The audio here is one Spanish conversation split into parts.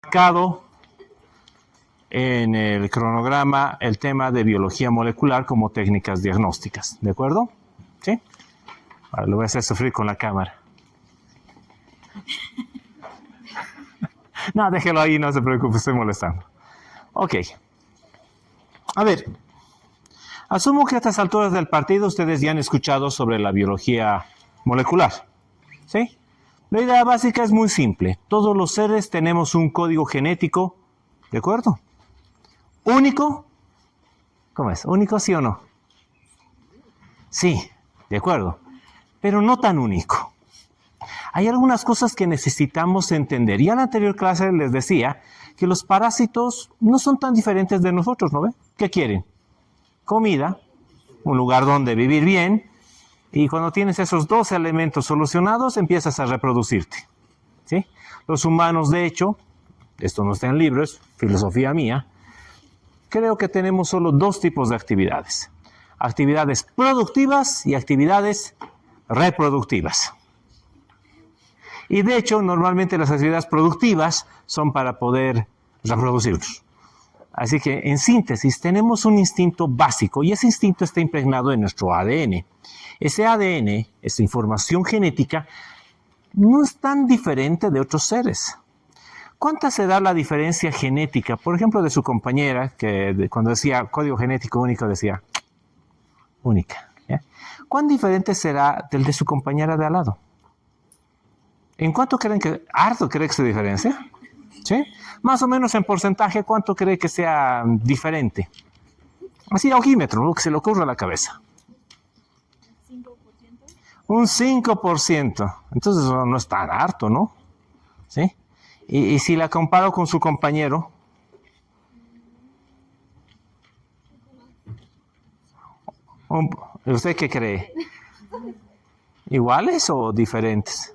Marcado en el cronograma el tema de biología molecular como técnicas diagnósticas, ¿de acuerdo? ¿Sí? Ahora lo voy a hacer sufrir con la cámara. No, déjelo ahí, no se preocupe, estoy molestando. Ok. A ver, asumo que a estas alturas del partido ustedes ya han escuchado sobre la biología molecular, ¿sí? La idea básica es muy simple. Todos los seres tenemos un código genético, ¿de acuerdo? ¿Único? ¿Cómo es? ¿Único sí o no? Sí, de acuerdo. Pero no tan único. Hay algunas cosas que necesitamos entender. Y en la anterior clase les decía que los parásitos no son tan diferentes de nosotros, ¿no ven? ¿Qué quieren? Comida, un lugar donde vivir bien, y cuando tienes esos dos elementos solucionados, empiezas a reproducirte, ¿sí? Los humanos, de hecho, esto no está en libros, filosofía mía, creo que tenemos solo dos tipos de actividades. Actividades productivas y actividades reproductivas. Y de hecho, normalmente las actividades productivas son para poder reproducirnos. Así que, en síntesis, tenemos un instinto básico y ese instinto está impregnado en nuestro ADN. Ese ADN, esa información genética, no es tan diferente de otros seres. ¿Cuánta será la diferencia genética? Por ejemplo, de su compañera, que cuando decía código genético único, decía única. ¿Ya? ¿Cuán diferente será del de su compañera de al lado? ¿En cuánto creen que, harto cree que se diferencia? ¿Sí? Más o menos en porcentaje, ¿cuánto cree que sea diferente? Así, a ojímetro, lo que se le ocurra a la cabeza. Un 5%. Entonces eso no es tan harto, ¿no? ¿Sí? Y si la comparo con su compañero, ¿usted qué cree? ¿Iguales o diferentes?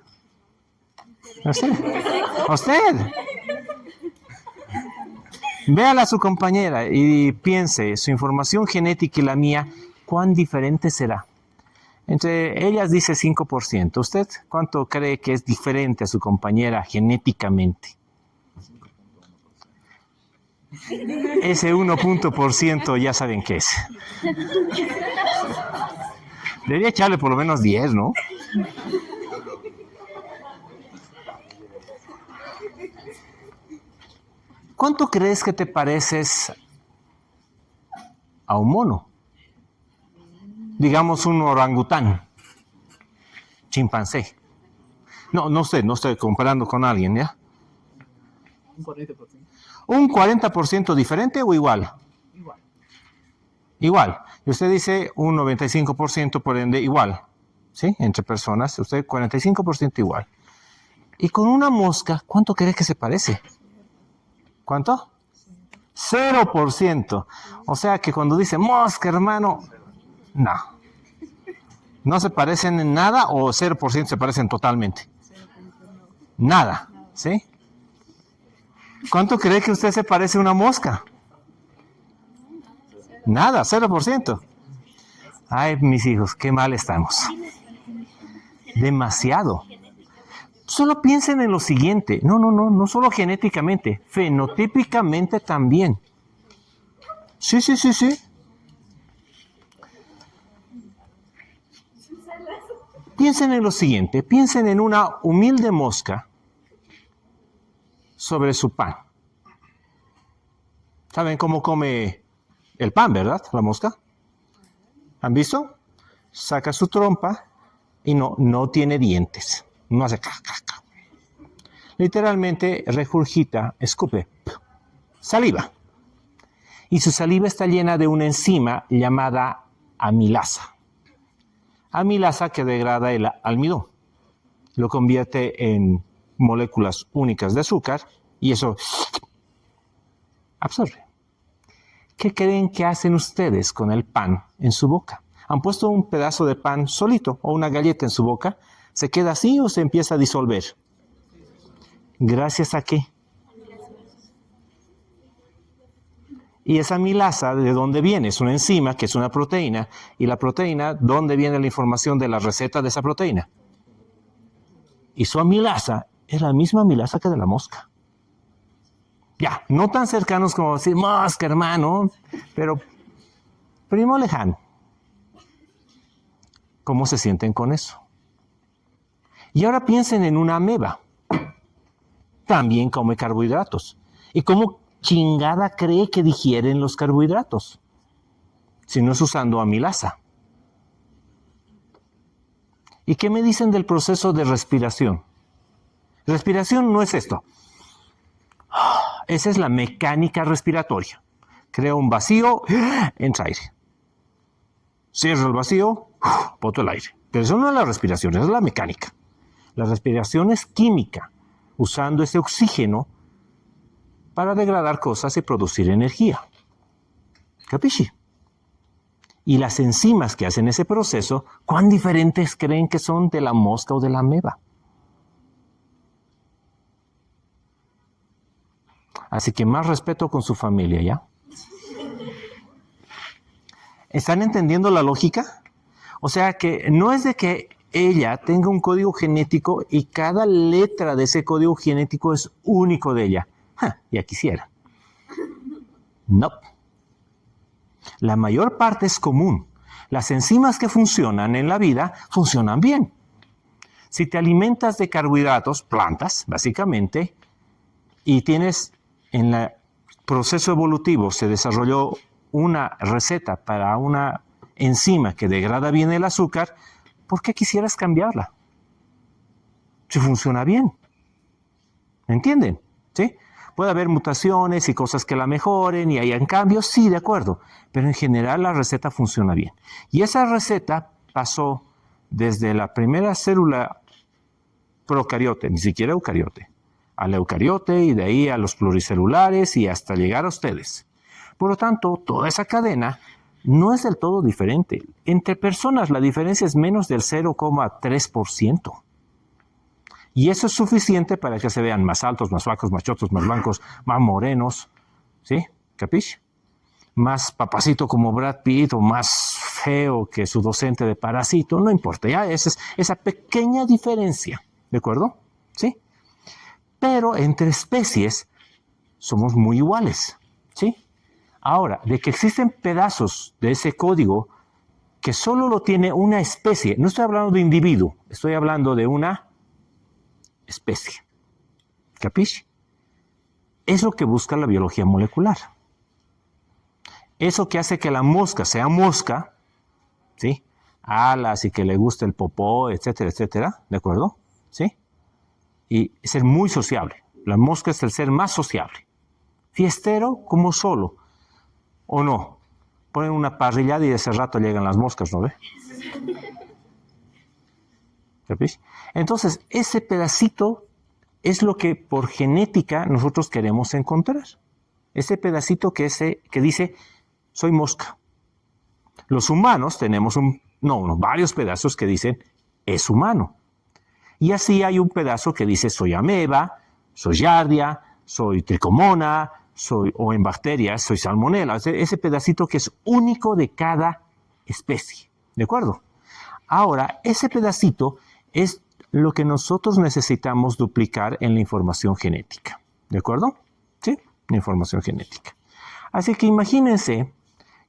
¿Usted? Véala a su compañera y piense, su información genética y la mía, ¿cuán diferente será? Entre ellas dice 5%. ¿Usted cuánto cree que es diferente a su compañera genéticamente? Ese 1% ya saben qué es. Debería echarle por lo menos 10, ¿no? ¿Cuánto crees que te pareces a un mono? Digamos un orangután, chimpancé. No estoy comparando con alguien, ¿ya? Un 40%. ¿Un 40% diferente o igual? Igual. Igual. Y usted dice un 95%, por ende, igual. ¿Sí? Entre personas, usted 45% igual. Y con una mosca, ¿cuánto cree que se parece? ¿Cuánto? 0%. O sea que cuando dice mosca, hermano, no. ¿No se parecen en nada o 0% se parecen totalmente? Nada. ¿Sí? ¿Cuánto cree que usted se parece a una mosca? Nada, 0%. Ay, mis hijos, qué mal estamos. Demasiado. Solo piensen en lo siguiente. No solo genéticamente, fenotípicamente también. Sí. Piensen en lo siguiente. Piensen en una humilde mosca sobre su pan. ¿Saben cómo come el pan, verdad? La mosca. ¿Han visto? Saca su trompa y no tiene dientes. No hace caca. Literalmente regurgita, escupe, saliva. Y su saliva está llena de una enzima llamada amilasa. Amilasa que degrada el almidón. Lo convierte en moléculas únicas de azúcar y eso absorbe. ¿Qué creen que hacen ustedes con el pan en su boca? ¿Han puesto un pedazo de pan solito o una galleta en su boca? ¿Se queda así o se empieza a disolver? ¿Gracias a qué? Y esa amilasa, ¿de dónde viene? Es una enzima que es una proteína. Y la proteína, ¿dónde viene la información de la receta de esa proteína? Y su amilasa es la misma amilasa que de la mosca. Ya, no tan cercanos como decir mosca, hermano, pero primo lejano. ¿Cómo se sienten con eso? Y ahora piensen en una ameba. También come carbohidratos. ¿Y cómo chingada cree que digieren los carbohidratos? Si no es usando amilasa. ¿Y qué me dicen del proceso de respiración? Respiración no es esto. Esa es la mecánica respiratoria. Crea un vacío, entra aire. Cierro el vacío, boto el aire. Pero eso no es la respiración, eso es la mecánica. La respiración es química, usando ese oxígeno para degradar cosas y producir energía. ¿Capisci? Y las enzimas que hacen ese proceso, ¿cuán diferentes creen que son de la mosca o de la ameba? Así que más respeto con su familia, ¿ya? ¿Están entendiendo la lógica? O sea que no es de que ella tenga un código genético y cada letra de ese código genético es único de ella. Ya quisiera. No. La mayor parte es común. Las enzimas que funcionan en la vida funcionan bien. Si te alimentas de carbohidratos, plantas, básicamente, y tienes en el proceso evolutivo se desarrolló una receta para una enzima que degrada bien el azúcar, ¿por qué quisieras cambiarla? Si funciona bien. ¿Me entienden? ¿Sí? Puede haber mutaciones y cosas que la mejoren y hayan cambios, sí, de acuerdo. Pero en general la receta funciona bien. Y esa receta pasó desde la primera célula procariote, ni siquiera eucariote, al eucariote y de ahí a los pluricelulares y hasta llegar a ustedes. Por lo tanto, toda esa cadena no es del todo diferente. Entre personas la diferencia es menos del 0,3%. Y eso es suficiente para que se vean más altos, más flacos, más chotos, más blancos, más morenos. ¿Sí? ¿Capiche? Más papacito como Brad Pitt o más feo que su docente de Parásito. No importa, ya esa pequeña diferencia. ¿De acuerdo? ¿Sí? Pero entre especies somos muy iguales. ¿Sí? Ahora, de que existen pedazos de ese código que solo lo tiene una especie. No estoy hablando de individuo, estoy hablando de una especie. ¿Capisci? Es lo que busca la biología molecular. Eso que hace que la mosca sea mosca, ¿sí? Alas y que le guste el popó, etcétera, etcétera, ¿de acuerdo? ¿Sí? Y ser muy sociable. La mosca es el ser más sociable. Fiestero como solo. ¿O no? Ponen una parrillada y de ese rato llegan las moscas, ¿no ve? ¿Capisci? Entonces, ese pedacito es lo que por genética nosotros queremos encontrar. Ese pedacito que dice, soy mosca. Los humanos tenemos varios pedazos que dicen, es humano. Y así hay un pedazo que dice, soy ameba, soy giardia, soy tricomona, o en bacterias, soy salmonella. Ese pedacito que es único de cada especie. ¿De acuerdo? Ahora, ese pedacito es lo que nosotros necesitamos duplicar en la información genética. ¿De acuerdo? Sí, la información genética. Así que imagínense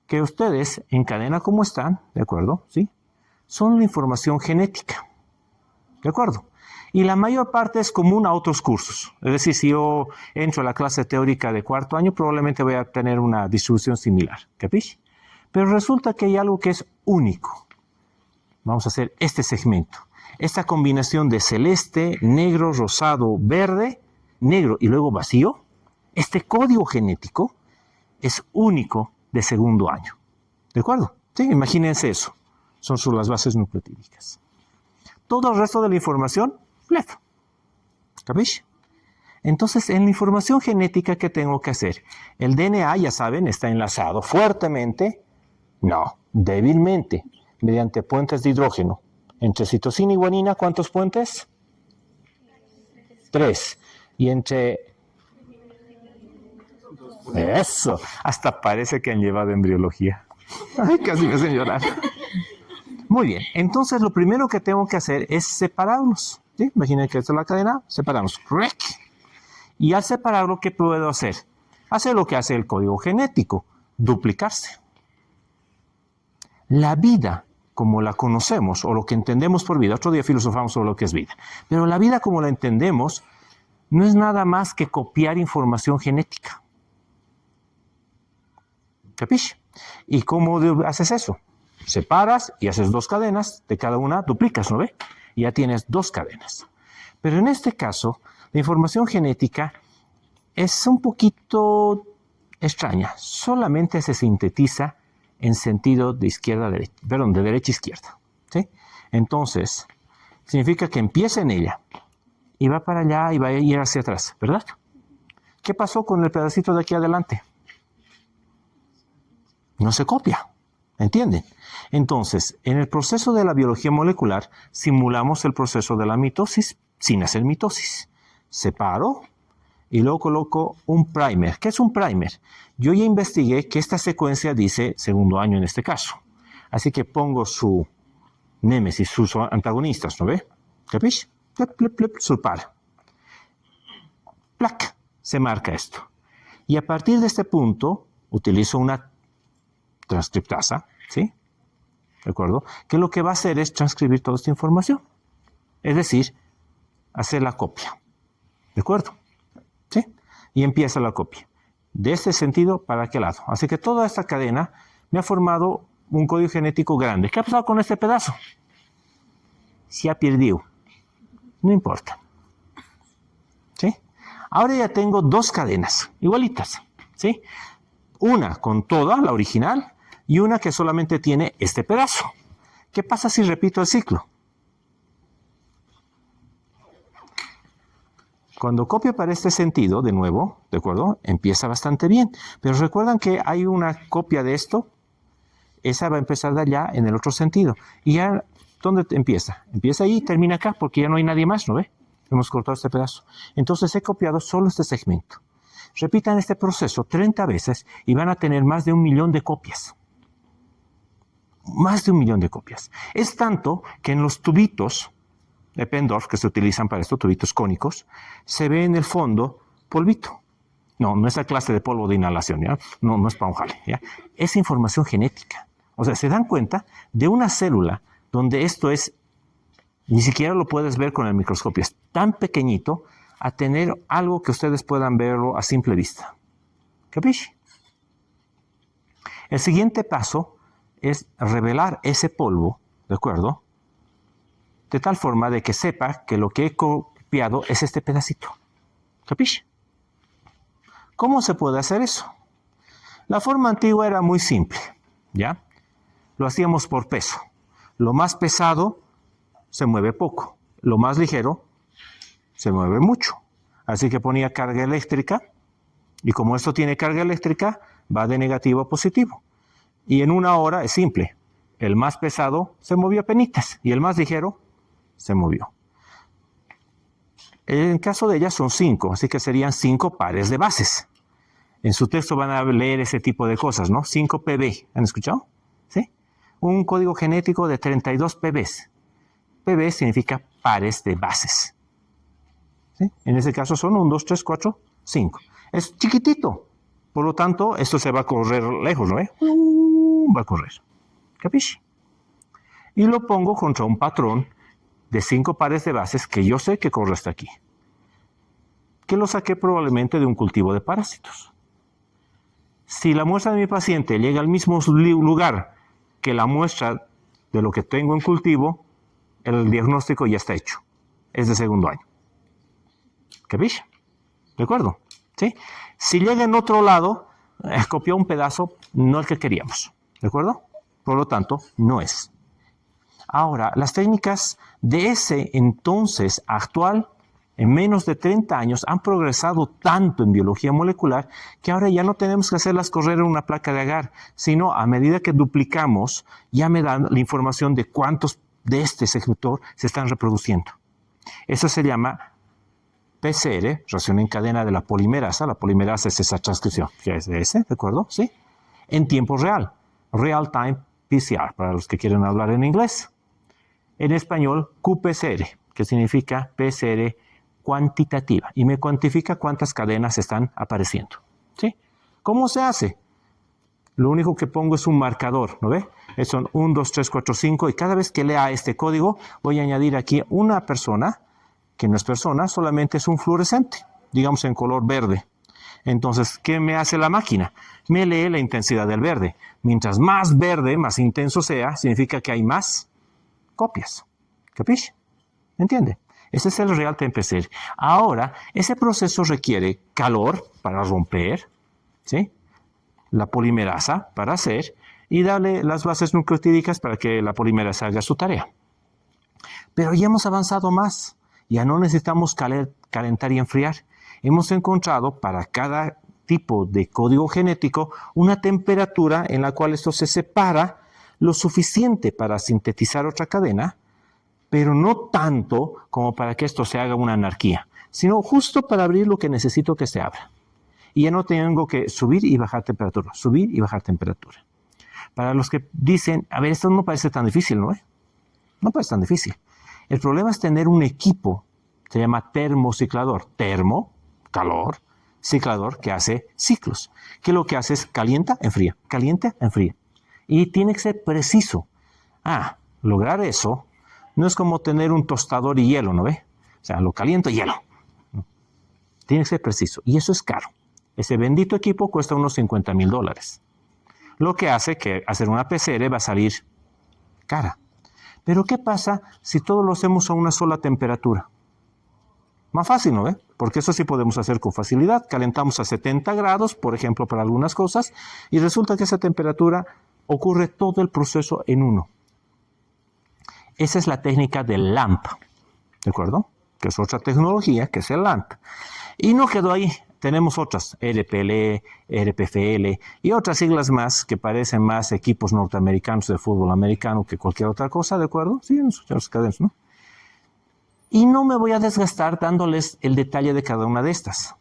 que ustedes en cadena como están, ¿de acuerdo? Sí, son la información genética. ¿De acuerdo? Y la mayor parte es común a otros cursos. Es decir, si yo entro a la clase teórica de cuarto año, probablemente voy a tener una distribución similar. ¿Capisci? Pero resulta que hay algo que es único. Vamos a hacer este segmento. Esta combinación de celeste, negro, rosado, verde, negro y luego vacío, este código genético es único de segundo año. ¿De acuerdo? Sí, imagínense eso. Son las bases nucleotídicas. Todo el resto de la información, left. ¿Capisci? Entonces, en la información genética, ¿qué tengo que hacer? El DNA, ya saben, está enlazado fuertemente, no, débilmente, mediante puentes de hidrógeno. Entre citosina y guanina, ¿cuántos puentes? 3. Y entre... Eso, hasta parece que han llevado embriología. Ay, casi me hacen llorar. Muy bien, entonces lo primero que tengo que hacer es separarlos. ¿Sí? Imaginen que esto es la cadena, separamos. Y al separarlo, ¿qué puedo hacer? Hacer lo que hace el código genético, duplicarse. La vida, como la conocemos, o lo que entendemos por vida, otro día filosofamos sobre lo que es vida, pero la vida como la entendemos no es nada más que copiar información genética. ¿Capisce? ¿Y cómo haces eso? Separas y haces 2 cadenas, de cada una duplicas, ¿no ve? Y ya tienes 2 cadenas. Pero en este caso, la información genética es un poquito extraña. Solamente se sintetiza en sentido de izquierda a derecha, perdón, de derecha a izquierda, ¿sí? Entonces, significa que empieza en ella y va para allá y va a ir hacia atrás, ¿verdad? ¿Qué pasó con el pedacito de aquí adelante? No se copia, ¿entienden? Entonces, en el proceso de la biología molecular, simulamos el proceso de la mitosis sin hacer mitosis. Separo y luego coloco un primer. ¿Qué es un primer? Yo ya investigué que esta secuencia dice segundo año en este caso. Así que pongo su némesis, sus antagonistas, ¿no ve? ¿Capisce? Plep, plep, plep, su par. Plac, se marca esto. Y a partir de este punto, utilizo una transcriptasa, ¿sí? ¿De acuerdo? Que lo que va a hacer es transcribir toda esta información. Es decir, hacer la copia. ¿De acuerdo? ¿Sí? Y empieza la copia. De este sentido, ¿para aquel lado? Así que toda esta cadena me ha formado un código genético grande. ¿Qué ha pasado con este pedazo? Se ha perdido. No importa. ¿Sí? Ahora ya tengo 2 cadenas igualitas. ¿Sí? Una con toda, la original, y una que solamente tiene este pedazo. ¿Qué pasa si repito el ciclo? Cuando copio para este sentido, de nuevo, ¿de acuerdo? Empieza bastante bien. Pero recuerdan que hay una copia de esto. Esa va a empezar de allá en el otro sentido. Y ya, ¿dónde empieza? Empieza ahí y termina acá, porque ya no hay nadie más, ¿no ve? Hemos cortado este pedazo. Entonces he copiado solo este segmento. Repitan este proceso 30 veces y van a tener más de 1 millón de copias. Más de 1 millón de copias. Es tanto que en los tubitos de Pendorf, que se utilizan para estos tubitos cónicos, se ve en el fondo polvito. No, no es la clase de polvo de inhalación, ¿ya? No es para un jale, ¿ya? Es información genética. O sea, se dan cuenta de una célula donde esto es, ni siquiera lo puedes ver con el microscopio, es tan pequeñito a tener algo que ustedes puedan verlo a simple vista. ¿Capisce? El siguiente paso es revelar ese polvo, ¿de acuerdo? De tal forma de que sepa que lo que he copiado es este pedacito. ¿Capisce? ¿Cómo se puede hacer eso? La forma antigua era muy simple, ¿ya? Lo hacíamos por peso. Lo más pesado se mueve poco. Lo más ligero se mueve mucho. Así que ponía carga eléctrica y como esto tiene carga eléctrica, va de negativo a positivo. Y en 1 hora es simple. El más pesado se movió a penitas y el más ligero se movió. En caso de ellas son 5, así que serían 5 pares de bases. En su texto van a leer ese tipo de cosas, ¿no? 5 PB, ¿han escuchado? ¿Sí? Un código genético de 32 PBs. PB significa pares de bases. ¿Sí? En ese caso son 1, 2, 3, 4, 5. Es chiquitito. Por lo tanto, esto se va a correr lejos, ¿no? Va a correr. ¿Capisce? Y lo pongo contra un patrón de 5 pares de bases que yo sé que corre hasta aquí. Que lo saqué probablemente de un cultivo de parásitos. Si la muestra de mi paciente llega al mismo lugar que la muestra de lo que tengo en cultivo, el diagnóstico ya está hecho. Es de segundo año. ¿Capisce? ¿De acuerdo? ¿Sí? Si llega en otro lado, copió un pedazo, no el que queríamos. ¿De acuerdo? Por lo tanto, no es. Ahora, las técnicas de ese entonces actual, en menos de 30 años, han progresado tanto en biología molecular que ahora ya no tenemos que hacerlas correr en una placa de agar, sino a medida que duplicamos, ya me dan la información de cuántos de este sector se están reproduciendo. Eso se llama PCR, reacción en cadena de la polimerasa. La polimerasa es esa transcripción, que es de ese, ¿de acuerdo? ¿Sí? En tiempo real. Real Time PCR, para los que quieren hablar en inglés. En español, qPCR, que significa PCR cuantitativa y me cuantifica cuántas cadenas están apareciendo. ¿Sí? ¿Cómo se hace? Lo único que pongo es un marcador, ¿no ve? Son 1, 2, 3, 4, 5 y cada vez que lea este código voy a añadir aquí una persona, que no es persona, solamente es un fluorescente, digamos en color verde. Entonces, ¿qué me hace la máquina? Me lee la intensidad del verde. Mientras más verde, más intenso sea, significa que hay más copias. ¿Capiche? ¿Entiende? Ese es el real time PCR. Ahora, ese proceso requiere calor para romper, ¿sí? La polimerasa para hacer y darle las bases nucleotídicas para que la polimerasa haga su tarea. Pero ya hemos avanzado más. Ya no necesitamos calentar y enfriar. Hemos encontrado para cada tipo de código genético una temperatura en la cual esto se separa lo suficiente para sintetizar otra cadena, pero no tanto como para que esto se haga una anarquía, sino justo para abrir lo que necesito que se abra. Y ya no tengo que subir y bajar temperatura, subir y bajar temperatura. Para los que dicen, a ver, esto no parece tan difícil, ¿no? No parece tan difícil. El problema es tener un equipo, se llama termociclador. Termo, calor, ciclador, que hace ciclos. Que lo que hace es calienta, enfría, calienta, enfría. Y tiene que ser preciso. Lograr eso no es como tener un tostador y hielo, ¿no ve? O sea, lo caliento y hielo. Tiene que ser preciso. Y eso es caro. Ese bendito equipo cuesta unos $50,000. Lo que hace que hacer una PCR va a salir cara. Pero ¿qué pasa si todo lo hacemos a una sola temperatura? Más fácil, ¿no ve? Porque eso sí podemos hacer con facilidad. Calentamos a 70 grados, por ejemplo, para algunas cosas, y resulta que esa temperatura ocurre todo el proceso en uno. Esa es la técnica del LAMP, ¿de acuerdo? Que es otra tecnología, que es el LAMP. Y no quedó ahí. Tenemos otras, RPL, RPFL y otras siglas más que parecen más equipos norteamericanos de fútbol americano que cualquier otra cosa, ¿de acuerdo? Sí, en sus cadenas, ¿no? Y no me voy a desgastar dándoles el detalle de cada una de estas.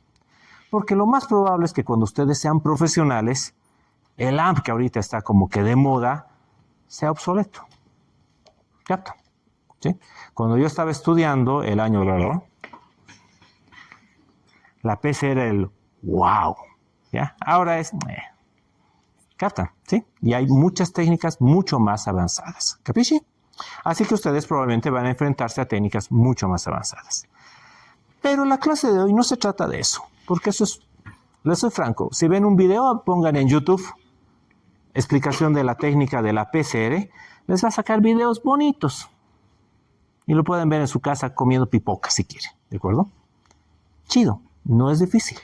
Porque lo más probable es que cuando ustedes sean profesionales, el AMP que ahorita está como que de moda, sea obsoleto. ¿Capta? ¿Sí? Cuando yo estaba estudiando el año, la PC era el wow. ¿Ya? Ahora es... ¿Captan? ¿Sí? Y hay muchas técnicas mucho más avanzadas. ¿Capisci? Así que ustedes probablemente van a enfrentarse a técnicas mucho más avanzadas. Pero la clase de hoy no se trata de eso. Porque eso es... Les soy franco. Si ven un video, pongan en YouTube explicación de la técnica de la PCR. Les va a sacar videos bonitos. Y lo pueden ver en su casa comiendo pipoca si quieren. ¿De acuerdo? Chido. No es difícil.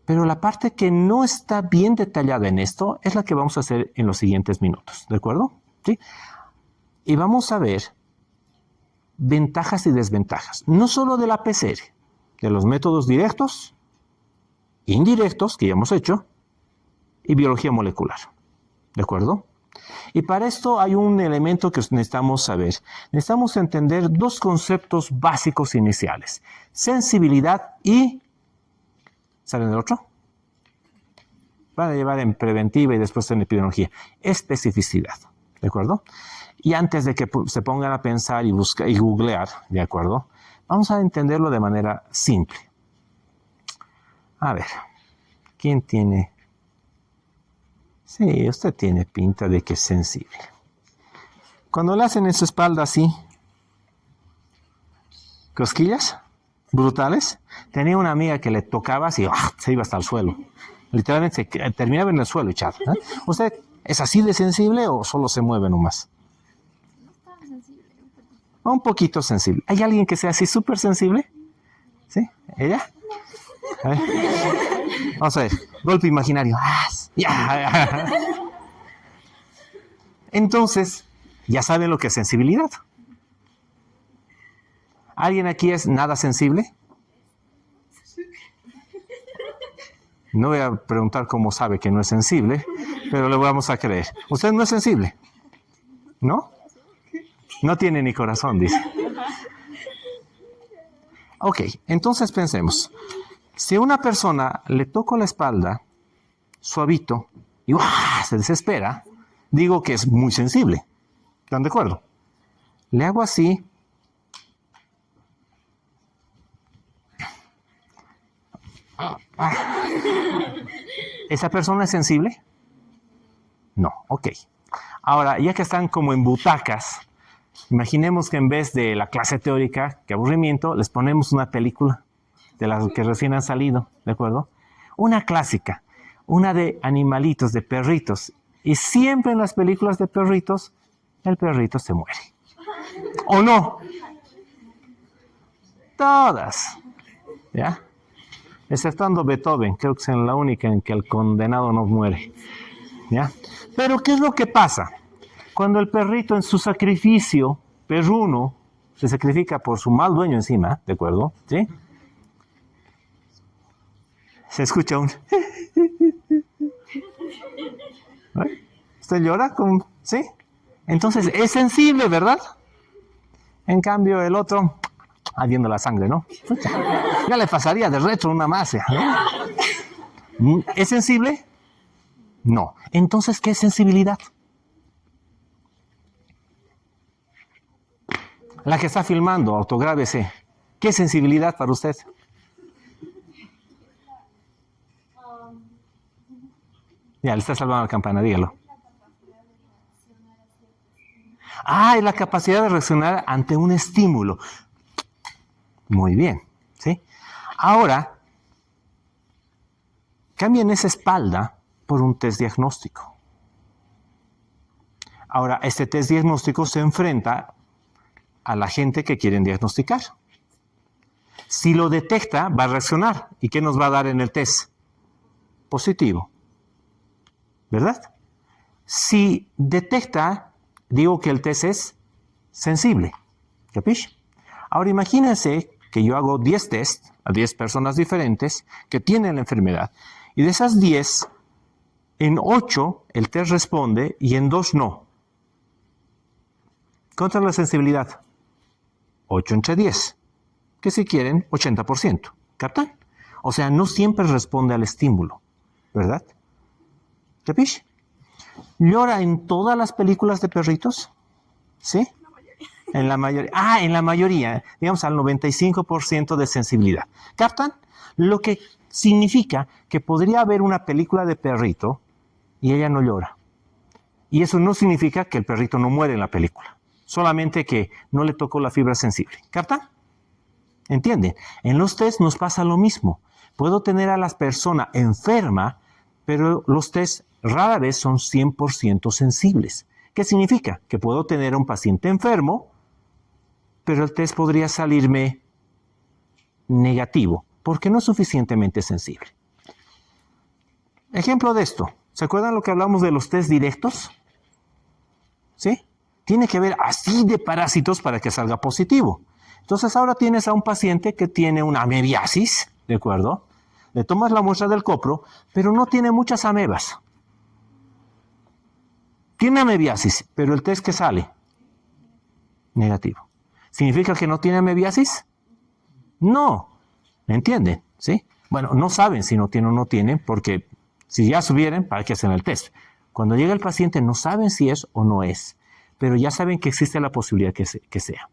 Pero la parte que no está bien detallada en esto es la que vamos a hacer en los siguientes minutos. ¿De acuerdo? ¿Sí? Y vamos a ver ventajas y desventajas. No solo de la PCR, de los métodos directos, indirectos, que ya hemos hecho, y biología molecular. ¿De acuerdo? Y para esto hay un elemento que necesitamos saber. Necesitamos entender dos conceptos básicos iniciales. Sensibilidad y... ¿Saben el otro? Van a llevar en preventiva y después en epidemiología. Especificidad. ¿De acuerdo? Y antes de que se pongan a pensar y buscar y googlear, ¿de acuerdo? Vamos a entenderlo de manera simple. A ver, ¿quién tiene? Sí, usted tiene pinta de que es sensible. Cuando le hacen en su espalda así, cosquillas brutales, tenía una amiga que le tocaba así, se iba hasta el suelo. Literalmente terminaba en el suelo echado. ¿Usted es así de sensible o solo se mueve nomás? Un poquito sensible. ¿Hay alguien que sea así súper sensible? ¿Sí? ¿Ella? A ver. Vamos a ver. Golpe imaginario. Entonces, ya saben lo que es sensibilidad. ¿Alguien aquí es nada sensible? No voy a preguntar cómo sabe que no es sensible, pero le vamos a creer. ¿Usted no es sensible? ¿No? No tiene ni corazón, dice. Ok, entonces pensemos. Si a una persona le toco la espalda, suavito, y se desespera, digo que es muy sensible. ¿Están de acuerdo? Le hago así, ¿Esa persona es sensible? No, ok. Ahora, ya que están como en butacas, imaginemos que en vez de la clase teórica, qué aburrimiento, les ponemos una película de las que recién han salido, ¿de acuerdo? Una clásica, una de animalitos, de perritos. Y siempre en las películas de perritos, el perrito se muere. ¿O no? Todas. ¿Ya? Exceptuando Beethoven, creo que es la única en que el condenado no muere. ¿Ya? Pero ¿qué es lo que pasa? Cuando el perrito en su sacrificio perruno se sacrifica por su mal dueño encima, ¿de acuerdo? ¿Sí? Se escucha un... ¿Usted llora? ¿Sí? Entonces es sensible, ¿verdad? En cambio el otro, viendo la sangre, ¿no? Ya le pasaría de retro una masa, ¿no? ¿Es sensible? No. Entonces, ¿qué es sensibilidad? La que está filmando, autográbese. ¿Qué es sensibilidad para usted? Ya, le está salvando la campana, dígalo. Es la capacidad de reaccionar ante un estímulo. Muy bien, ¿sí? Ahora, cambien esa espalda por un test diagnóstico. Ahora, este test diagnóstico se enfrenta a la gente que quieren diagnosticar. Si lo detecta, va a reaccionar. ¿Y qué nos va a dar en el test? Positivo. ¿Verdad? Si detecta, digo que el test es sensible. ¿Capish? Ahora imagínense que yo hago 10 tests a 10 personas diferentes que tienen la enfermedad. Y de esas 10, en 8 el test responde y en 2 no. ¿Cuánto es la sensibilidad? 8 entre 10. Que si quieren, 80%. ¿Captan? O sea, no siempre responde al estímulo. ¿Verdad? ¿Capish? ¿Llora en todas las películas de perritos? ¿Sí? En la mayoría. En la mayoría. Digamos al 95% de sensibilidad. ¿Captan? Lo que significa que podría haber una película de perrito y ella no llora. Y eso no significa que el perrito no muere en la película. Solamente que no le tocó la fibra sensible. ¿Captan? ¿Entienden? En los test nos pasa lo mismo. Puedo tener a la persona enferma, pero los test rara vez son 100% sensibles. ¿Qué significa? Que puedo tener a un paciente enfermo, pero el test podría salirme negativo, porque no es suficientemente sensible. Ejemplo de esto. ¿Se acuerdan lo que hablamos de los test directos? ¿Sí? Tiene que haber así de parásitos para que salga positivo. Entonces ahora tienes a un paciente que tiene una amebiasis, ¿de acuerdo? Le tomas la muestra del copro, pero no tiene muchas amebas. Tiene amebiasis, pero el test que sale, negativo. ¿Significa que no tiene amebiasis? No. ¿Me entienden? ¿Sí? Bueno, no saben si no tiene o no tiene, porque si ya subieran, ¿para qué hacen el test? Cuando llega el paciente no saben si es o no es, pero ya saben que existe la posibilidad que sea.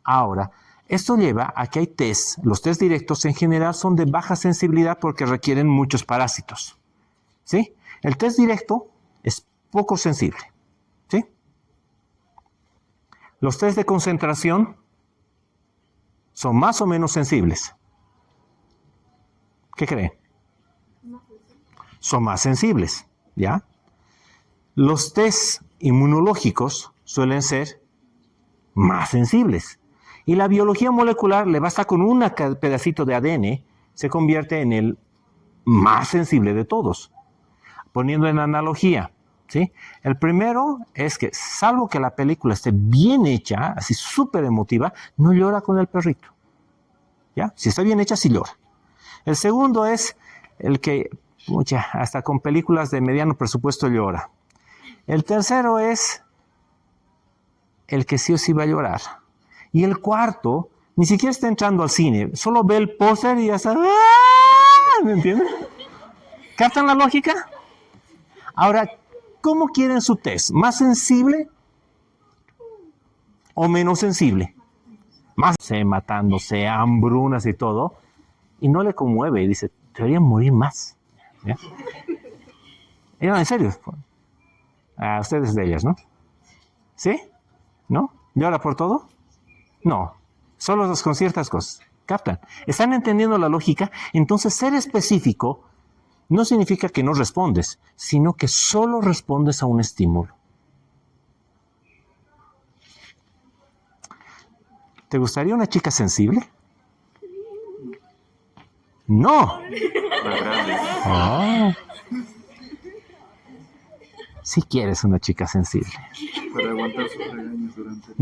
Ahora, esto lleva a que hay test, los test directos en general son de baja sensibilidad porque requieren muchos parásitos. ¿Sí? El test directo es poco sensible. ¿Sí? Los test de concentración son más o menos sensibles. ¿Qué creen? Son más sensibles, ¿ya? Los test inmunológicos suelen ser más sensibles. Y la biología molecular le basta con un pedacito de ADN, se convierte en el más sensible de todos. Poniendo en analogía, ¿sí? El primero es que, salvo que la película esté bien hecha, así súper emotiva, no llora con el perrito. ¿Ya? Si está bien hecha, sí llora. El segundo es el que, hasta con películas de mediano presupuesto llora. El tercero es el que sí o sí va a llorar. Y el cuarto, ni siquiera está entrando al cine, solo ve el póster y ya está. ¿Me entienden? ¿Captan la lógica? Ahora, ¿cómo quieren su test? ¿Más sensible o menos sensible? Más matándose, hambrunas y todo, y no le conmueve, y dice, deberían morir más. ¿Ya? Y no, en serio. A ustedes de ellas, ¿no? ¿Sí? ¿No? ¿Llora por todo? No. Solo con ciertas cosas. ¿Captan? ¿Están entendiendo la lógica? Entonces, ser específico no significa que no respondes, sino que solo respondes a un estímulo. ¿Te gustaría una chica sensible? No. Oh. Si quieres una chica sensible. Para aguantar sus regaños durante...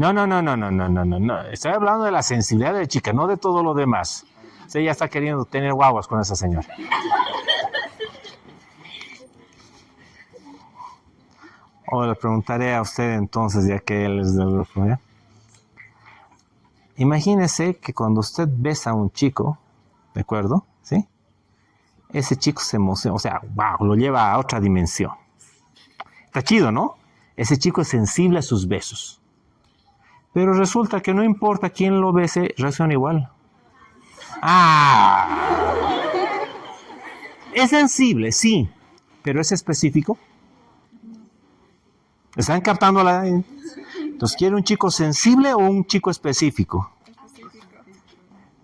No. Estoy hablando de la sensibilidad de la chica, no de todo lo demás. Sí, ella está queriendo tener guaguas con esa señora. O le preguntaré a usted entonces, ya que él es del grupo, ¿ya? Imagínese que cuando usted besa a un chico, ¿de acuerdo? ¿Sí? Ese chico se emociona, o sea, wow, lo lleva a otra dimensión. Está chido, ¿no? Ese chico es sensible a sus besos. Pero resulta que no importa quién lo bese, reacciona igual. ¡Ah! Es sensible, sí, pero es específico. ¿Están captando la...? Entonces, ¿quiere un chico sensible o un chico específico?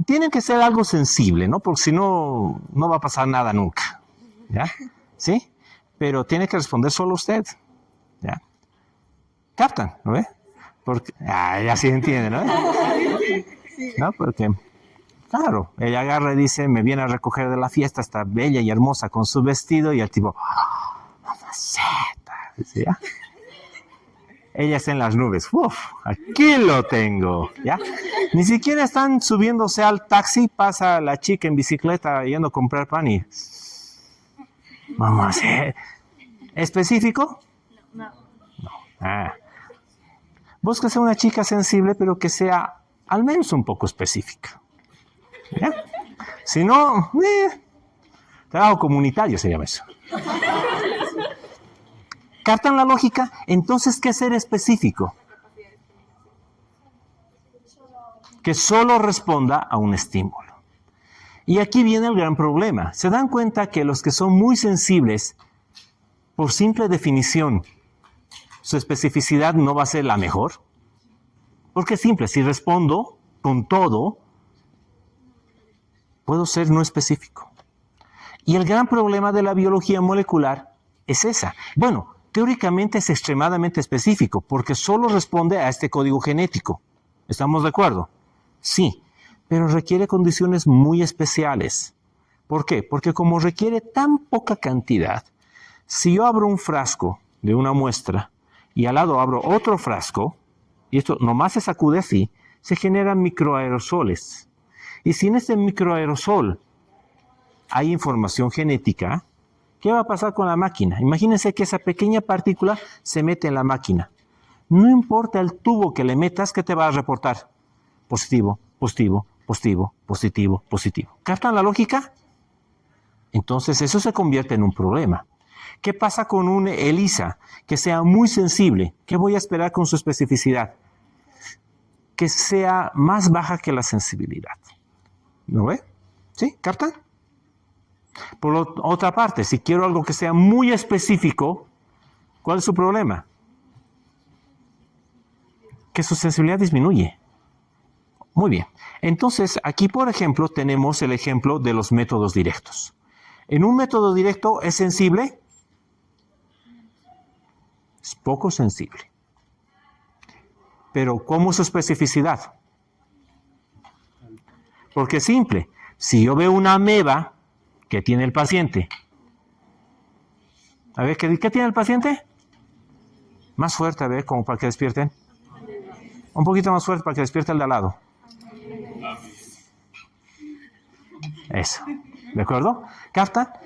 Tiene que ser algo sensible, ¿no? Porque si no, no va a pasar nada nunca. ¿Ya? ¿Sí? Pero tiene que responder solo usted. ¿Ya? ¿Captan? ¿No ve? Porque... ya sí entienden, ¿no? ¿No? Porque... Claro, ella agarra y dice, me viene a recoger de la fiesta, está bella y hermosa con su vestido, y el tipo, mamaceta, dice, ¿ya? Ella está en las nubes, ¡uf! Aquí lo tengo, ¿ya? Ni siquiera están subiéndose al taxi, pasa la chica en bicicleta yendo a comprar pan y... Mamaceta. ¿Específico? No. Búsquese una chica sensible, pero que sea al menos un poco específica. ¿Ya? Si no, trabajo comunitario se llama eso. ¿Captan la lógica? Entonces, ¿qué es ser específico? Que solo responda a un estímulo. Y aquí viene el gran problema. ¿Se dan cuenta que los que son muy sensibles, por simple definición, su especificidad no va a ser la mejor? Porque es simple, si respondo con todo, puedo ser no específico. Y el gran problema de la biología molecular es esa. Bueno, teóricamente es extremadamente específico porque solo responde a este código genético. ¿Estamos de acuerdo? Sí, pero requiere condiciones muy especiales. ¿Por qué? Porque como requiere tan poca cantidad, si yo abro un frasco de una muestra y al lado abro otro frasco, y esto nomás se sacude así, se generan microaerosoles. Y si en este microaerosol hay información genética, ¿qué va a pasar con la máquina? Imagínense que esa pequeña partícula se mete en la máquina. No importa el tubo que le metas, ¿qué te va a reportar? Positivo, positivo, positivo, positivo, positivo. ¿Captan la lógica? Entonces eso se convierte en un problema. ¿Qué pasa con un ELISA que sea muy sensible? ¿Qué voy a esperar con su especificidad? Que sea más baja que la sensibilidad. ¿No ve? ¿Sí? ¿Captan? Por otra parte, si quiero algo que sea muy específico, ¿cuál es su problema? Que su sensibilidad disminuye. Muy bien. Entonces, aquí, por ejemplo, tenemos el ejemplo de los métodos directos. En un método directo, ¿es sensible? Es poco sensible. Pero, ¿cómo es su especificidad? Porque es simple. Si yo veo una ameba que tiene el paciente. A ver, ¿qué tiene el paciente? Más fuerte, a ver, como para que despierten. Un poquito más fuerte para que despierte el de al lado. Eso. ¿De acuerdo? ¿Capta?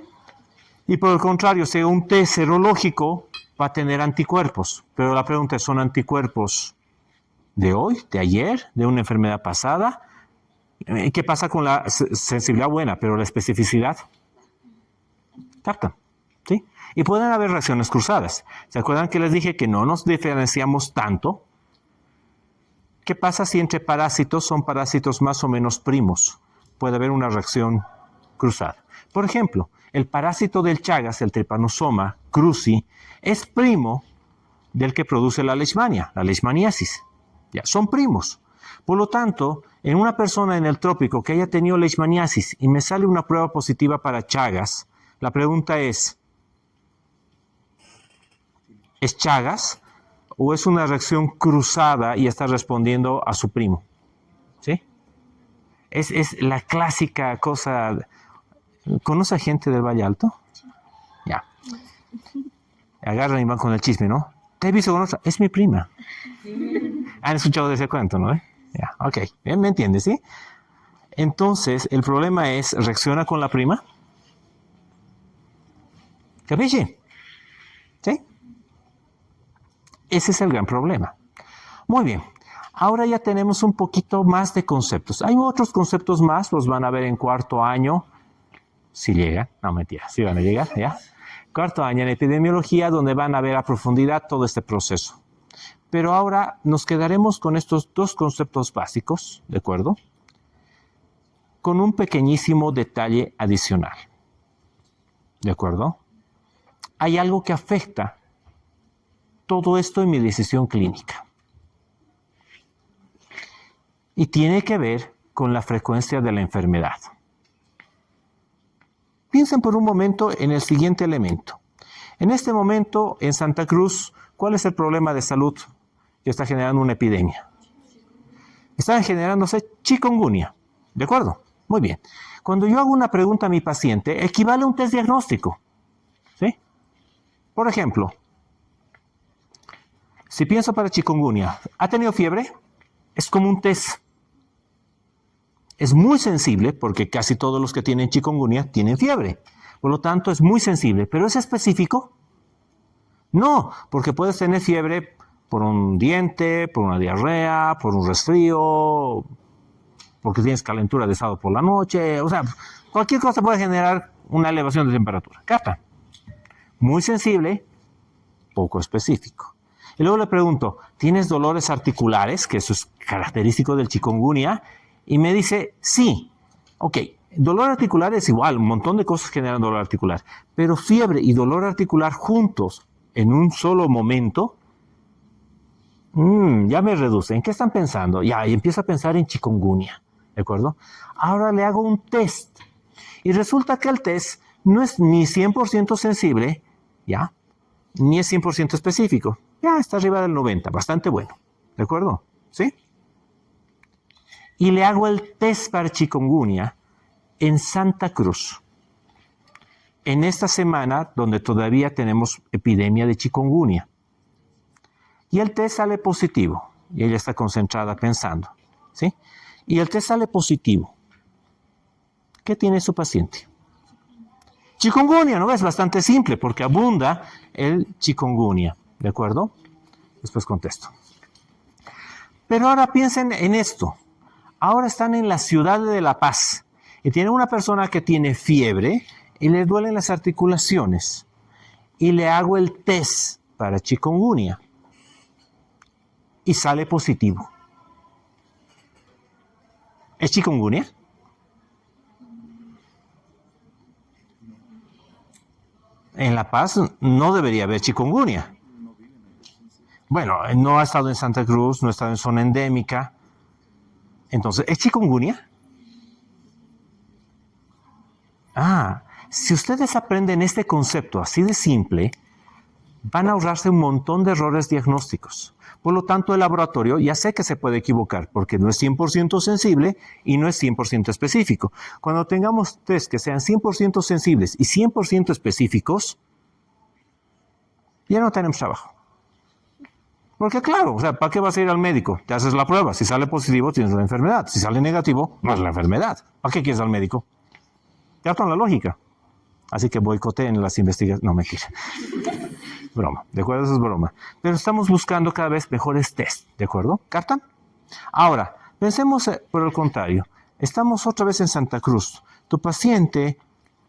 Y por el contrario, si un test serológico va a tener anticuerpos. Pero la pregunta es, ¿son anticuerpos de hoy, de ayer, de una enfermedad pasada? ¿Qué pasa con la sensibilidad buena, pero la especificidad? Captan, ¿sí? Y pueden haber reacciones cruzadas. ¿Se acuerdan que les dije que no nos diferenciamos tanto? ¿Qué pasa si entre parásitos son parásitos más o menos primos? Puede haber una reacción cruzada. Por ejemplo, el parásito del Chagas, el Trypanosoma cruzi, es primo del que produce la leishmaniasis. Ya, son primos. Por lo tanto, en una persona en el trópico que haya tenido leishmaniasis y me sale una prueba positiva para Chagas, la pregunta ¿es Chagas o es una reacción cruzada y está respondiendo a su primo? ¿Sí? Es la clásica cosa. ¿Conoce a gente del Valle Alto? Ya. Agarran y van con el chisme, ¿no? ¿Te he visto con otra? Es mi prima. Han escuchado de ese cuento, ¿no? Ya, ok. Bien, ¿me entiendes, sí? Entonces, el problema es, ¿reacciona con la prima? ¿Capisci? ¿Sí? Ese es el gran problema. Muy bien. Ahora ya tenemos un poquito más de conceptos. Hay otros conceptos más, los van a ver en cuarto año. Si llegan, no mentira, si van a llegar, ¿ya? Cuarto año en epidemiología, donde van a ver a profundidad todo este proceso. Pero ahora nos quedaremos con estos dos conceptos básicos, ¿de acuerdo? Con un pequeñísimo detalle adicional, ¿de acuerdo? Hay algo que afecta todo esto en mi decisión clínica. Y tiene que ver con la frecuencia de la enfermedad. Piensen por un momento en el siguiente elemento. En este momento, en Santa Cruz, ¿cuál es el problema de salud que está generando una epidemia? Está generándose chikungunya. ¿De acuerdo? Muy bien. Cuando yo hago una pregunta a mi paciente, equivale a un test diagnóstico. ¿Sí? Por ejemplo, si pienso para chikungunya, ¿ha tenido fiebre? Es como un test. Es muy sensible porque casi todos los que tienen chikungunya tienen fiebre. Por lo tanto, es muy sensible. ¿Pero es específico? No, porque puedes tener fiebre por un diente, por una diarrea, por un resfrío, porque tienes calentura de sábado por la noche. O sea, cualquier cosa puede generar una elevación de temperatura. ¿Capta? Muy sensible, poco específico. Y luego le pregunto, ¿tienes dolores articulares? Que eso es característico del chikungunya. Y me dice, sí. Ok, dolor articular es igual, un montón de cosas generan dolor articular. Pero fiebre y dolor articular juntos en un solo momento, ya me reduce. ¿En qué están pensando? Ya, y empiezo a pensar en chikungunya, ¿de acuerdo? Ahora le hago un test. Y resulta que el test no es ni 100% sensible, ¿ya? Ni es 100% específico. Ya, está arriba del 90, bastante bueno, ¿de acuerdo? ¿Sí? Y le hago el test para chikungunya en Santa Cruz. En esta semana donde todavía tenemos epidemia de chikungunya. Y el test sale positivo. Y ella está concentrada pensando. ¿Sí? Y el test sale positivo. ¿Qué tiene su paciente? Chikungunya, ¿no? Es bastante simple porque abunda el chikungunya. ¿De acuerdo? Después contesto. Pero ahora piensen en esto. Ahora están en la ciudad de La Paz y tienen una persona que tiene fiebre y le duelen las articulaciones y le hago el test para chikungunya y sale positivo. ¿Es chikungunya? En La Paz no debería haber chikungunya. Bueno, no ha estado en Santa Cruz, no ha estado en zona endémica. Entonces, ¿es chikungunya? Si ustedes aprenden este concepto así de simple, van a ahorrarse un montón de errores diagnósticos. Por lo tanto, el laboratorio ya sé que se puede equivocar porque no es 100% sensible y no es 100% específico. Cuando tengamos test que sean 100% sensibles y 100% específicos, ya no tenemos trabajo. Porque claro, o sea, ¿para qué vas a ir al médico? Te haces la prueba. Si sale positivo, tienes la enfermedad. Si sale negativo, no es la enfermedad. ¿Para qué quieres al médico? Ya con la lógica. Así que boicoteen las investigaciones. No, mentira. Broma. ¿De acuerdo? Eso es broma. Pero estamos buscando cada vez mejores test. ¿De acuerdo? ¿Captan? Ahora, pensemos por el contrario. Estamos otra vez en Santa Cruz. Tu paciente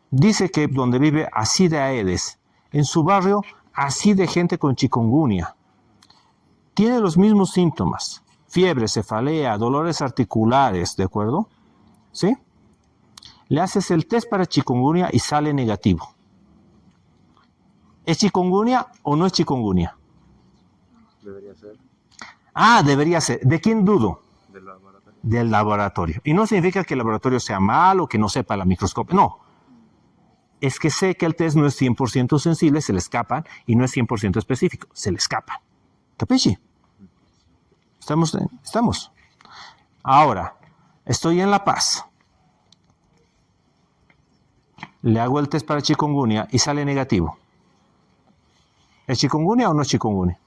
dice que donde vive así de Aedes. En su barrio, así de gente con chikungunya. Tiene los mismos síntomas, fiebre, cefalea, dolores articulares, ¿de acuerdo? ¿Sí? Le haces el test para chikungunya y sale negativo. ¿Es chikungunya o no es chikungunya? Debería ser Debería ser. ¿De quién dudo? del laboratorio. Del laboratorio. Y no significa que el laboratorio sea malo, que no sepa la microscopio. No. Es que sé que el test no es 100% sensible, se le escapan, y no es 100% específico, se le escapan. ¿Capisci? Estamos. Ahora, estoy en La Paz. Le hago el test para chikungunya y sale negativo. ¿Es chikungunya o no es chikungunya?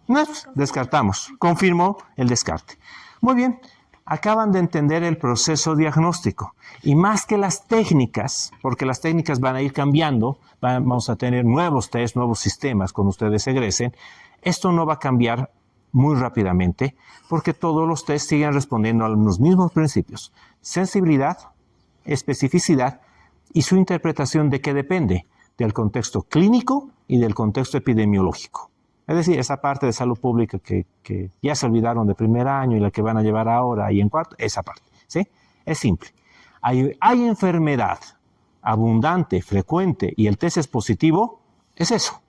No es. Descartamos. Confirmo el descarte. Muy bien. Acaban de entender el proceso diagnóstico. Y más que las técnicas, porque las técnicas van a ir cambiando, vamos a tener nuevos test, nuevos sistemas cuando ustedes egresen, esto no va a cambiar muy rápidamente porque todos los test siguen respondiendo a los mismos principios. Sensibilidad, especificidad y su interpretación de qué depende del contexto clínico y del contexto epidemiológico. Es decir, esa parte de salud pública que ya se olvidaron de primer año y la que van a llevar ahora y en cuarto, esa parte, ¿sí? Es simple. Hay enfermedad abundante, frecuente y el test es positivo, es eso.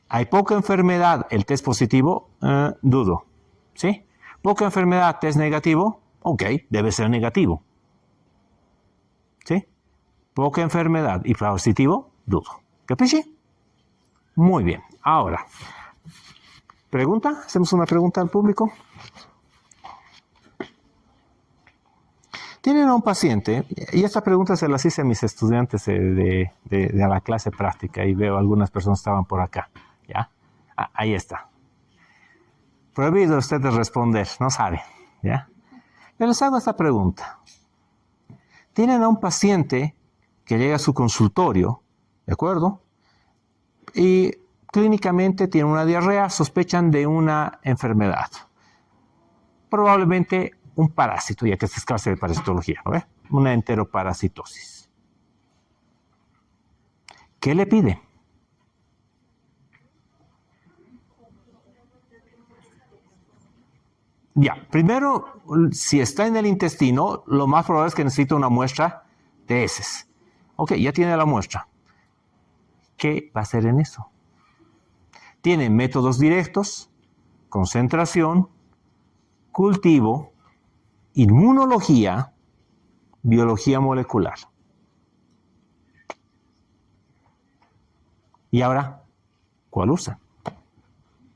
Hay poca enfermedad, el test positivo, dudo, ¿sí? Poca enfermedad, test negativo, ok, debe ser negativo, ¿sí? Poca enfermedad y positivo, dudo. ¿Capisci? Muy bien. Ahora, ¿pregunta? ¿Hacemos una pregunta al público? Tienen a un paciente, y esta pregunta se las hice a mis estudiantes de la clase práctica, y veo algunas personas estaban por acá, ¿ya? Ahí está. Prohibido a ustedes responder, no saben, ¿ya? Pero les hago esta pregunta. Tienen a un paciente que llega a su consultorio, ¿de acuerdo? Y clínicamente tiene una diarrea, sospechan de una enfermedad. Probablemente un parásito, ya que esta es clase de parasitología, ¿no ve? Una enteroparasitosis. ¿Qué le pide? Ya, primero, si está en el intestino, lo más probable es que necesite una muestra de heces. Ok, ya tiene la muestra. ¿Qué va a hacer en eso? Tiene métodos directos, concentración, cultivo, inmunología, biología molecular. Y ahora, ¿cuál usa?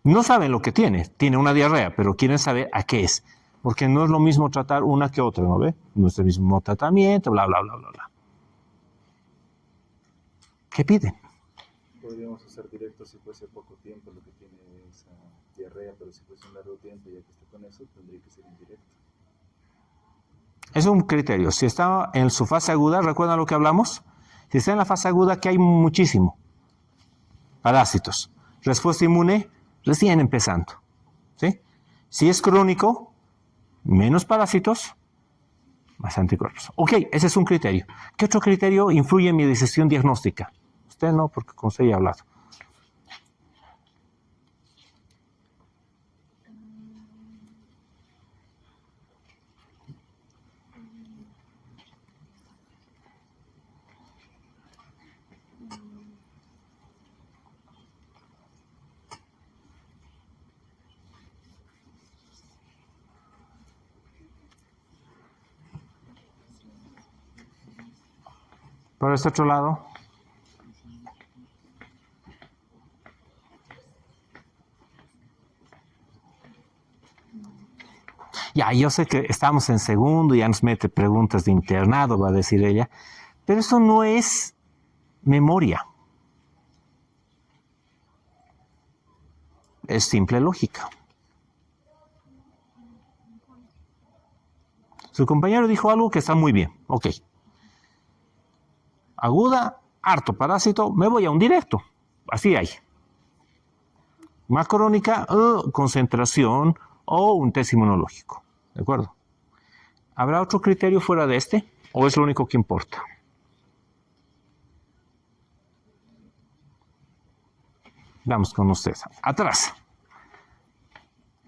No saben lo que tiene. Tiene una diarrea, pero quieren saber a qué es. Porque no es lo mismo tratar una que otra, ¿no ve? No es el mismo tratamiento, bla, bla, bla, bla, bla. ¿Qué piden? Podríamos hacer directo si fuese poco tiempo lo que tiene esa diarrea, pero si fuese un largo tiempo ya que esté con eso, tendría que ser indirecto. Es un criterio. Si está en su fase aguda, ¿recuerdan lo que hablamos? Si está en la fase aguda, que hay muchísimo. Parásitos. Respuesta inmune, recién empezando. ¿Sí? Si es crónico, menos parásitos, más anticuerpos. Ok, ese es un criterio. ¿Qué otro criterio influye en mi decisión diagnóstica? Usted no, porque con usted ya he hablado. Por este otro lado. Ya, yo sé que estamos en segundo, ya nos mete preguntas de internado, va a decir ella, pero eso no es memoria. Es simple lógica. Su compañero dijo algo que está muy bien. Ok. Aguda, harto parásito, me voy a un directo. Así hay. Más crónica, concentración o un test inmunológico. ¿De acuerdo? ¿Habrá otro criterio fuera de este? ¿O es lo único que importa? Vamos con ustedes. Atrás.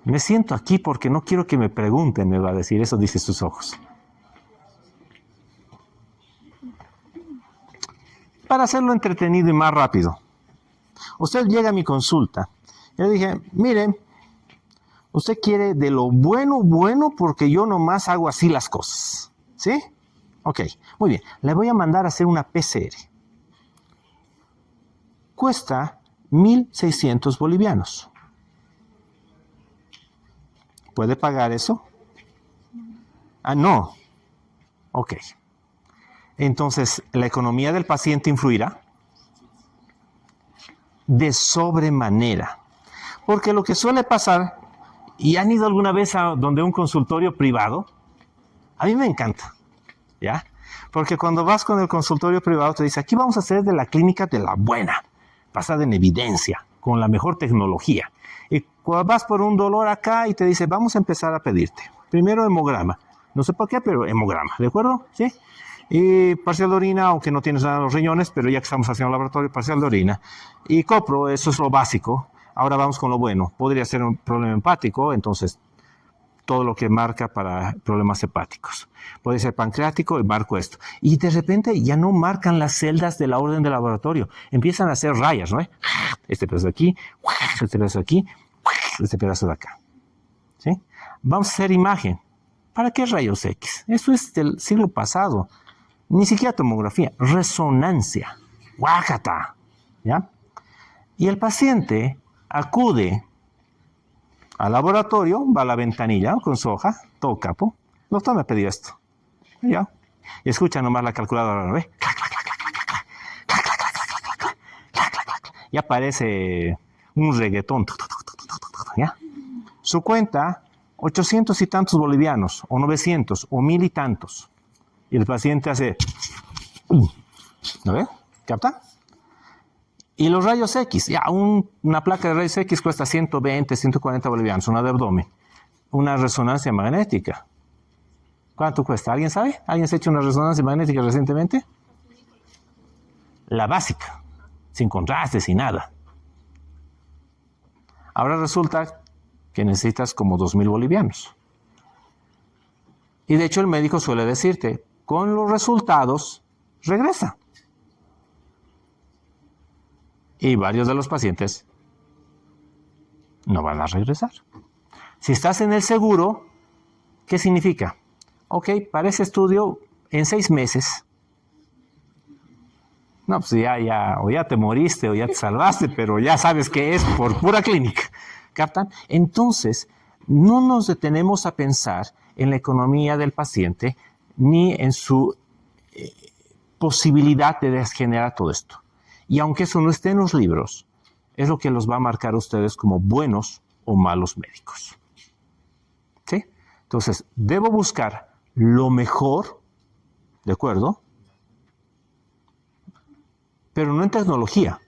Me siento aquí porque no quiero que me pregunten, me va a decir. Eso dice sus ojos. para hacerlo entretenido y más rápido. Usted llega a mi consulta. Yo le dije, mire, usted quiere de lo bueno, porque yo nomás hago así las cosas. ¿Sí? Ok, muy bien. Le voy a mandar a hacer una PCR. Cuesta 1.600 bolivianos. ¿Puede pagar eso? Ah, no. Ok. Entonces, ¿la economía del paciente influirá? De sobremanera. Porque lo que suele pasar, ¿y han ido alguna vez a donde un consultorio privado? A mí me encanta, ¿ya? Porque cuando vas con el consultorio privado te dice, aquí vamos a hacer de la clínica de la buena, basada en evidencia, con la mejor tecnología. Y cuando vas por un dolor acá y te dice, vamos a empezar a pedirte. Primero hemograma. No sé por qué, pero hemograma, ¿de acuerdo? ¿Sí? Y parcial de orina, aunque no tienes nada en los riñones, pero ya que estamos haciendo laboratorio, parcial de orina. Y copro, eso es lo básico. Ahora vamos con lo bueno. Podría ser un problema hepático, entonces todo lo que marca para problemas hepáticos. Puede ser pancreático y marco esto. Y de repente ya no marcan las celdas de la orden del laboratorio. Empiezan a hacer rayas, ¿no? Este pedazo de aquí, este pedazo de aquí, este pedazo de acá. ¿Sí? Vamos a hacer imagen. ¿Para qué rayos X? Eso es del siglo pasado. Ni siquiera tomografía, resonancia. ¡Guácata! ¿Ya? Y el paciente acude al laboratorio, va a la ventanilla con su hoja, todo capo. Doctor, me pidió esto. Y ya. Y escucha nomás la calculadora, ¿no ve? Y aparece un reggaetón. ¿Ya? Su cuenta, 800 y tantos bolivianos, o 900, o 1.000 y tantos. Y el paciente hace... ¿No ve? ¿Capta? Y los rayos X, ya una placa de rayos X cuesta 120, 140 bolivianos, una de abdomen. Una resonancia magnética. ¿Cuánto cuesta? ¿Alguien sabe? ¿Alguien se ha hecho una resonancia magnética recientemente? La básica, sin contraste, sin nada. Ahora resulta que necesitas como 2.000 bolivianos. Y de hecho el médico suele decirte, con los resultados, regresa. Y varios de los pacientes no van a regresar. Si estás en el seguro, ¿qué significa? Ok, para ese estudio, en 6 meses. No, pues o ya te moriste o ya te salvaste, pero ya sabes que es por pura clínica. ¿Captan? Entonces, no nos detenemos a pensar en la economía del paciente ni en su posibilidad de generar todo esto. Y aunque eso no esté en los libros, es lo que los va a marcar a ustedes como buenos o malos médicos. ¿Sí? Entonces, debo buscar lo mejor, ¿de acuerdo? Pero no en tecnología.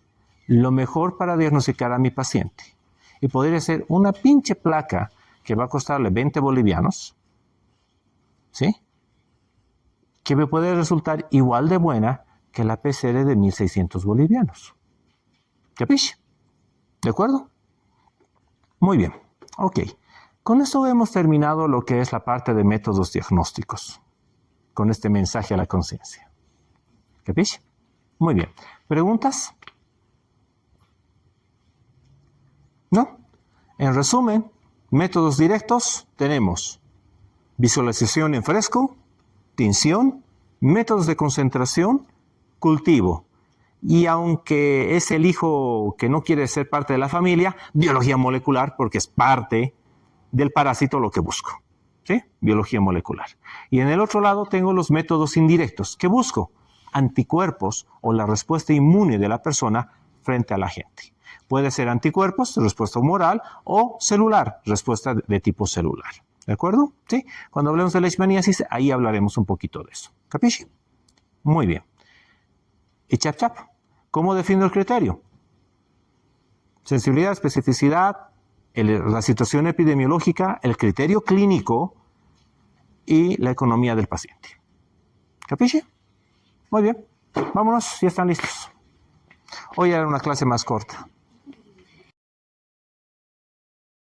Lo mejor para diagnosticar a mi paciente. Y podría ser una pinche placa que va a costarle 20 bolivianos, ¿sí? Que me puede resultar igual de buena que la PCR de 1.600 bolivianos. ¿Capiche? ¿De acuerdo? Muy bien. Ok. Con esto hemos terminado lo que es la parte de métodos diagnósticos. Con este mensaje a la conciencia. ¿Capiche? Muy bien. ¿Preguntas? ¿No? En resumen, métodos directos tenemos visualización en fresco, tinción, métodos de concentración, cultivo. Y aunque es el hijo que no quiere ser parte de la familia, biología molecular, porque es parte del parásito lo que busco. ¿Sí? Biología molecular. Y en el otro lado tengo los métodos indirectos. ¿Qué busco? Anticuerpos o la respuesta inmune de la persona frente a la gente. Puede ser anticuerpos, respuesta humoral, o celular, respuesta de tipo celular. ¿De acuerdo? ¿Sí? Cuando hablemos de leishmaniasis, ahí hablaremos un poquito de eso. ¿Capisci? Muy bien. Y chap chap. ¿Cómo defino el criterio? Sensibilidad, especificidad, la situación epidemiológica, el criterio clínico y la economía del paciente. ¿Capisci? Muy bien. Vámonos, ya están listos. Hoy era una clase más corta.